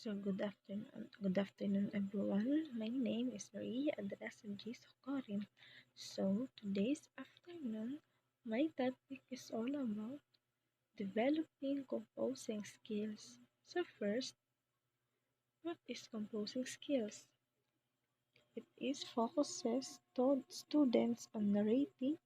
So good afternoon everyone. My name is Maria Adrasa G. Socorin. So today's afternoon, my topic is all about developing composing skills. So first, what is composing skills? It is focuses to students on narrating,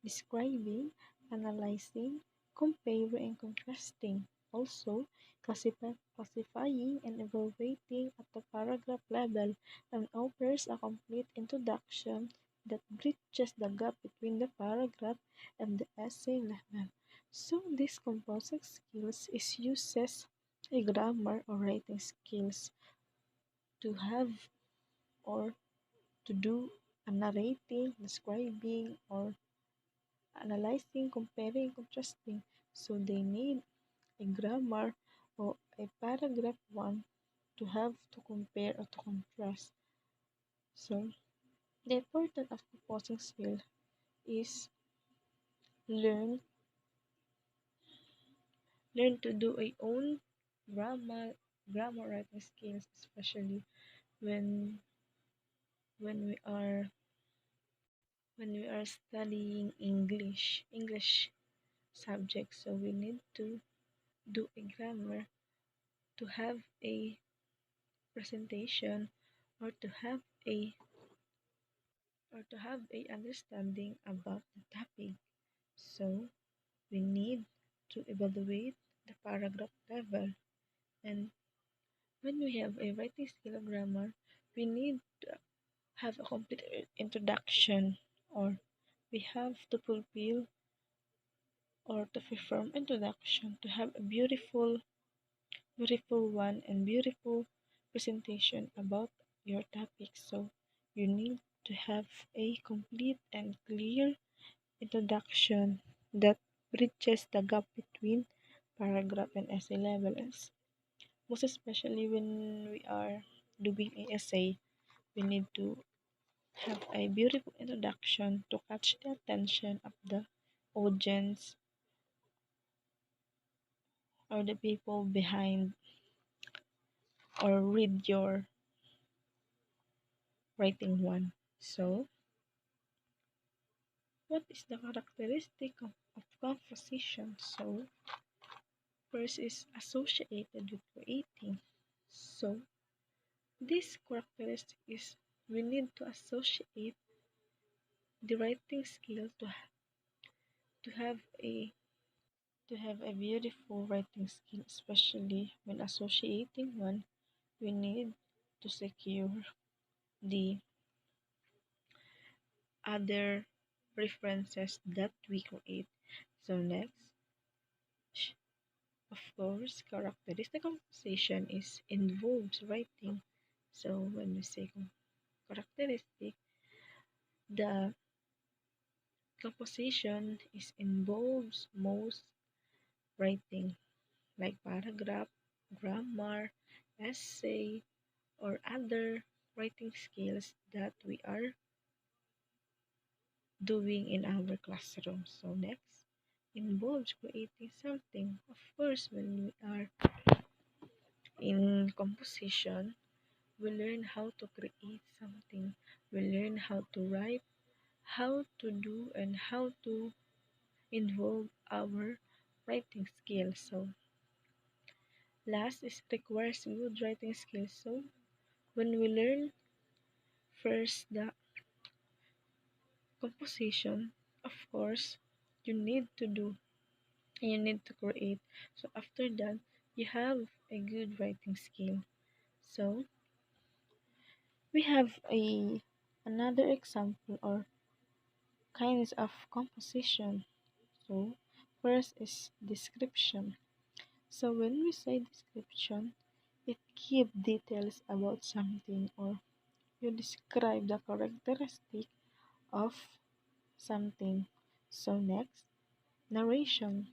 describing, analyzing, comparing, and contrasting. Also, classifying and evaluating at the paragraph level and offers a complete introduction that bridges the gap between the paragraph and the essay level. So, this composing skills is uses a grammar or writing skills to have or to do a narrating, describing, or analyzing, comparing, contrasting. So they need a grammar or a paragraph one to have to compare or to contrast. So the importance of composing skill is learn learn to do a own grammar writing skills, especially when when we are when we are studying English subject. So we need to do a grammar to have a presentation or to have a understanding about the topic. So we need to evaluate the paragraph level, and when we have a writing skill of grammar, we need to have a complete introduction, or we have to fulfill or to perform introduction to have a beautiful one and beautiful presentation about your topic. So you need to have a complete and clear introduction that bridges the gap between paragraph and essay levels. Most especially when we are doing a essay, we need to have a beautiful introduction to catch the attention of the audience or the people behind or read your writing one. So what is the characteristic of composition? So, first is associated with creating. So, this characteristic is we need to associate the writing skill to have a to have a beautiful writing skill, especially when associating one. We need to secure the other references that we create. So next, of course, characteristic composition is involves writing. So when we say characteristic, the composition is involves most writing like paragraph, grammar, essay, or other writing skills that we are doing in our classroom. So next, involves creating something. Of course, when we are in composition, we learn how to create something. We learn how to write, how to do, and how to involve our writing skills. So, last is requires good writing skills. So, when we learn first the composition, of course, you need to do and you need to create. So, after that, you have a good writing skill. So, we have a another example or kinds of composition. So, first is description. So, when we say description, it gives details about something or you describe the characteristic of something. So, next, narration.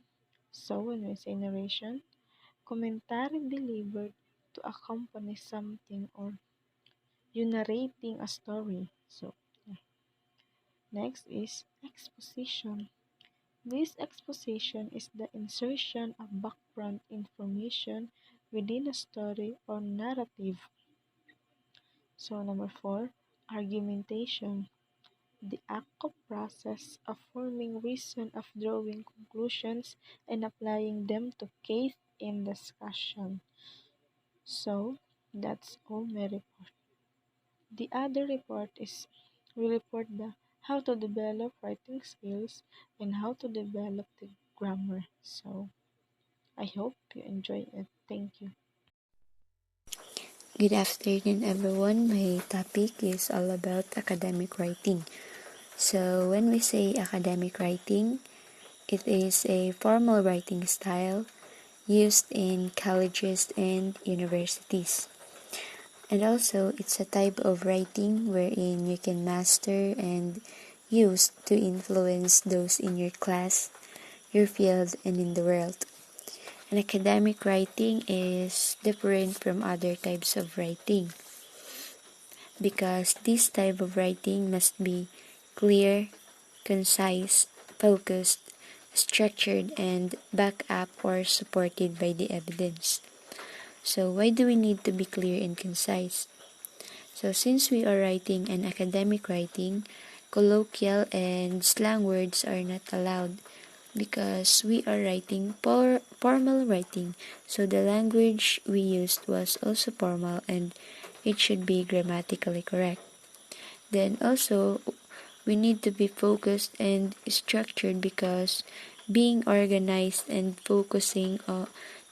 So, when we say narration, commentary delivered to accompany something or you narrating a story. So, next is exposition. This exposition is the insertion of background information within a story or narrative. So, number four, argumentation. The act of process of forming reason, of drawing conclusions and applying them to case in discussion. So that's all my report. The other report is we report the how to develop writing skills and how to develop the grammar. So I hope you enjoy it. Thank you. Good afternoon, everyone. My topic is all about academic writing. So, when we say academic writing, it is a formal writing style used in colleges and universities. And also, it's a type of writing wherein you can master and use to influence those in your class, your field, and in the world. And academic writing is different from other types of writing because this type of writing must be clear, concise, focused, structured, and backed up or supported by the evidence. So, why do we need to be clear and concise? So, since we are writing an academic writing, colloquial and slang words are not allowed because we are writing formal writing. So, the language we used was also formal and it should be grammatically correct. Then also, we need to be focused and structured because being organized and focusing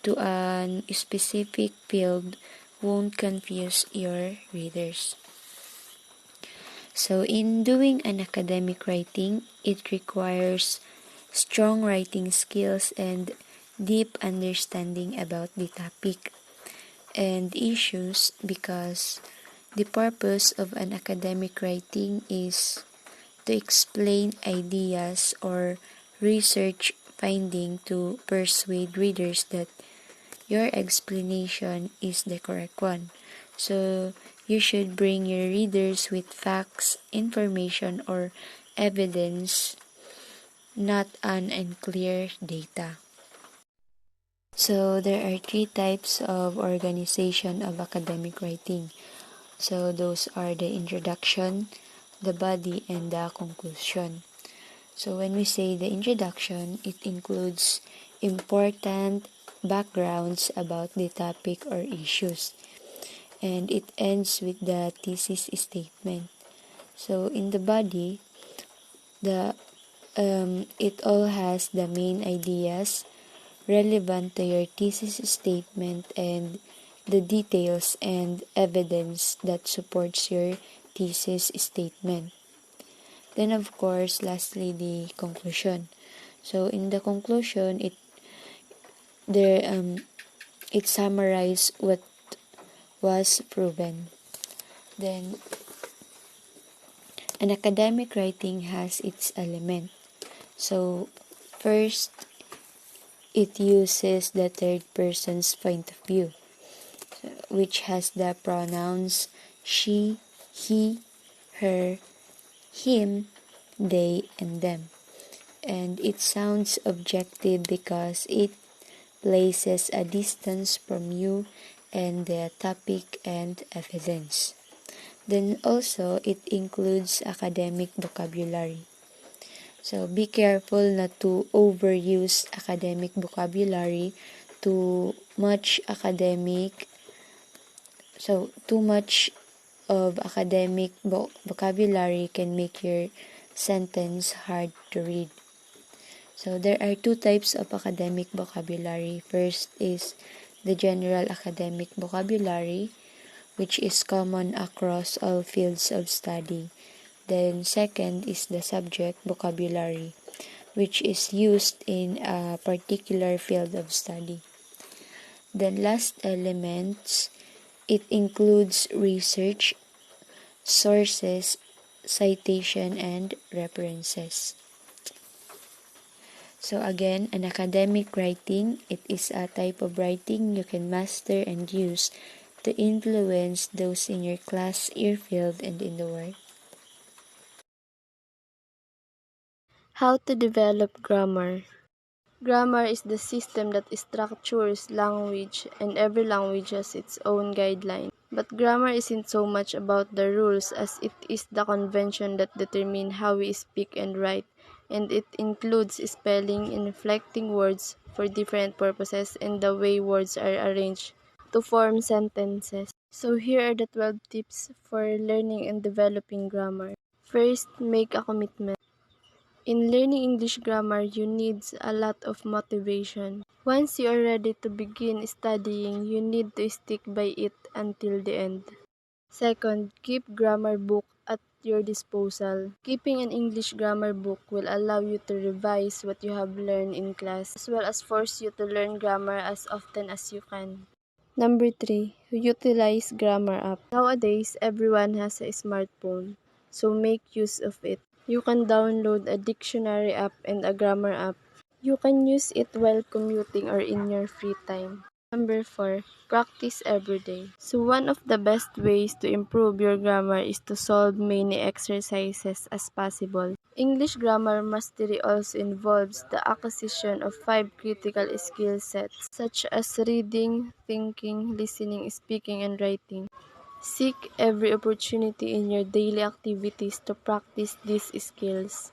to a specific field won't confuse your readers. So, in doing an academic writing, it requires strong writing skills and deep understanding about the topic and issues because the purpose of an academic writing is to explain ideas or research finding to persuade readers that your explanation is the correct one. So you should bring your readers with facts, information, or evidence, not an unclear data. So there are three types of organization of academic writing. So those are the introduction, the body, and the conclusion. So when we say the introduction, it includes important backgrounds about the topic or issues. And it ends with the thesis statement. So in the body, the it all has the main ideas relevant to your thesis statement and the details and evidence that supports your thesis statement. Then of course, lastly the conclusion. So in the conclusion, there it summarizes what was proven. Then an academic writing has its element. So first, it uses the third person's point of view, which has the pronouns she, he, her, him, they, and them. And it sounds objective because it places a distance from you and the topic and evidence. Then also, it includes academic vocabulary. So be careful not to overuse academic vocabulary. Too much academic, so too much of academic vocabulary can make your sentence hard to read. So there are two types of academic vocabulary. First is the general academic vocabulary, which is common across all fields of study. Then second is the subject vocabulary, which is used in a particular field of study. Then last elements, it includes research, sources, citation, and references. So again, an academic writing, it is a type of writing you can master and use to influence those in your class, your field, and in the world. How to develop grammar. Grammar is the system that structures language, and every language has its own guidelines. But grammar isn't so much about the rules as it is the convention that determine how we speak and write, and it includes spelling, inflecting words for different purposes, and the way words are arranged to form sentences. So here are the 12 tips for learning and developing grammar. First, make a commitment. In learning English grammar, you need a lot of motivation. Once you are ready to begin studying, you need to stick by it until the end. Second, keep grammar book at your disposal. Keeping an English grammar book will allow you to revise what you have learned in class, as well as force you to learn grammar as often as you can. Number 3, utilize grammar app. Nowadays, everyone has a smartphone, so make use of it. You can download a dictionary app and a grammar app. You can use it while commuting or in your free time. Number 4, practice every day. So one of the best ways to improve your grammar is to solve many exercises as possible. English grammar mastery also involves the acquisition of 5 critical skill sets such as reading, thinking, listening, speaking, and writing. Seek every opportunity in your daily activities to practice these skills.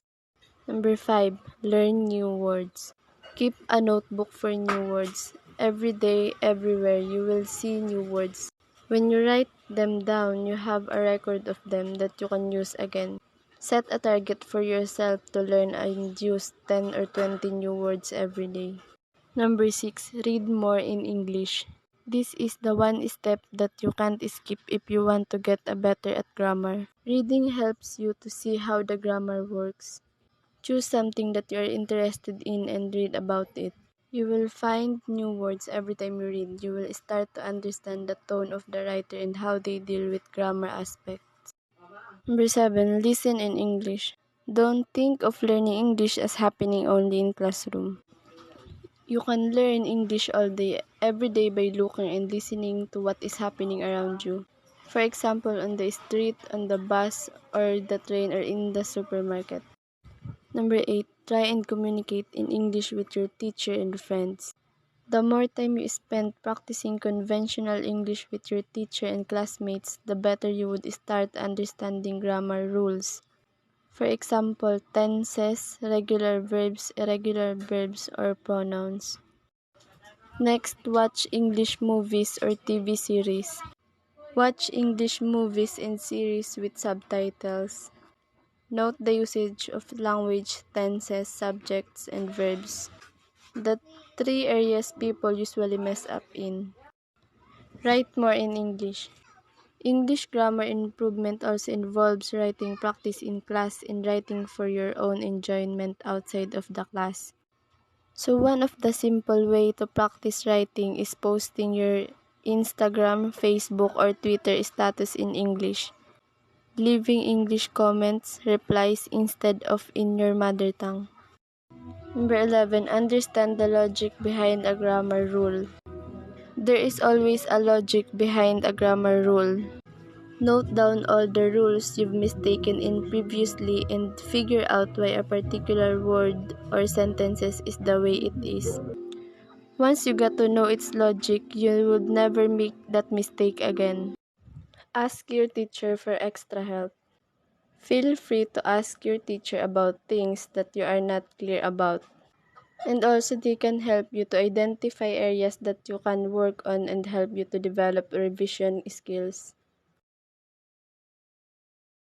Number 5, learn new words. Keep a notebook for new words. Every day, everywhere, you will see new words. When you write them down, you have a record of them that you can use again. Set a target for yourself to learn and use 10 or 20 new words every day. Number 6, read more in English. This is the one step that you can't skip if you want to get a better at grammar. Reading helps you to see how the grammar works. Choose something that you are interested in and read about it. You will find new words every time you read. You will start to understand the tone of the writer and how they deal with grammar aspects. Number 7, listen in English. Don't think of learning English as happening only in classroom. You can learn English all day, every day by looking and listening to what is happening around you. For example, on the street, on the bus, or the train, or in the supermarket. Number 8, try and communicate in English with your teacher and friends. The more time you spend practicing conventional English with your teacher and classmates, the better you would start understanding grammar rules. For example, tenses, regular verbs, irregular verbs, or pronouns. Next, watch English movies or TV series. Watch English movies and series with subtitles. Note the usage of language, tenses, subjects, and verbs. The 3 areas people usually mess up in. Write more in English. English grammar improvement also involves writing practice in class and writing for your own enjoyment outside of the class. So one of the simple way to practice writing is posting your Instagram, Facebook, or Twitter status in English. Leaving English comments, replies instead of in your mother tongue. Number 11, understand the logic behind a grammar rule. There is always a logic behind a grammar rule. Note down all the rules you've mistaken in previously and figure out why a particular word or sentences is the way it is. Once you get to know its logic, you would never make that mistake again. Ask your teacher for extra help. Feel free to ask your teacher about things that you are not clear about. And also they can help you to identify areas that you can work on and help you to develop revision skills.